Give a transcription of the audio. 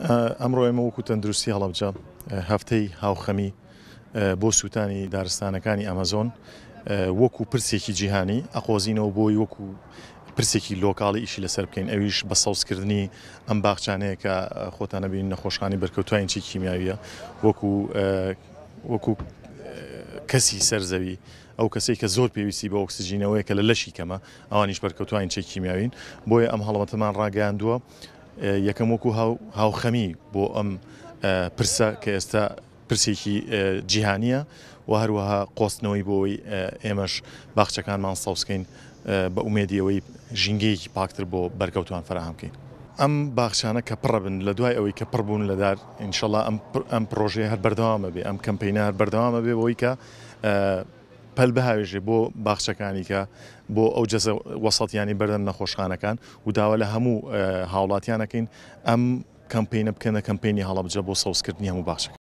ئەمڕۆ ئێمە وەکو تەندروستی هەڵەبجە هەفتەی هاوخەمی بۆ سووتانی دارستانەکانی ئەمەزۆن وەکو پرسێکی جیهانی ئەقۆزینەوە بۆی وەکو پرسێکی لۆکاڵی ئیشی لەسەر بکەین ئەویش بە سەوزکردنی ئەم باخچانەیە کە خۆتانە بین نەخۆشخانی بەرکەوتوایەکی کیمیاویە وەکو کەسی سەرزەوی ئەو کەسێک کە زۆر پێویستی بە ئۆکسجینەوەی کە لە لەشی کەمە ئەوانیش بەرکەوتوایەکی کیمیاوین بۆیە ئەم هەڵەمەتەمان ڕاگەیاندووە یەکەم وەکو هاوخەمی بۆ ئەم پرسە کە ئێستا پرسێکی جیهانیە و هەروەها قۆستنەوەی بۆی ئێمەش باخچەکانمان سەوزکەین بە ئومێدیەوەی ژینگەیەکی پاکتر بۆ بەرکەوتوان فراهەمکەین. ئەم باخچانە کە پڕە بن لە دوای ئەوەی کە پڕ بوون لەدار ئینشەڵڵا ئەم پرۆژەیە هەر بەردەوامە بێ ئەم کەمپەینە هەر بەردەوامە بێ بۆی کە پەل بەهاوێژێ بۆ باخچەکانی کە بۆ ئەو جەزە وەسەڵتیانی بەردەم نەخۆشخانەکان و داوا لە هەموو هاوڵاتیانەکەین ئەم کەمپەینە بکەنە کەمپەینی هەڵەبجە بۆ سەوزکردنی هەموو باخچەکان.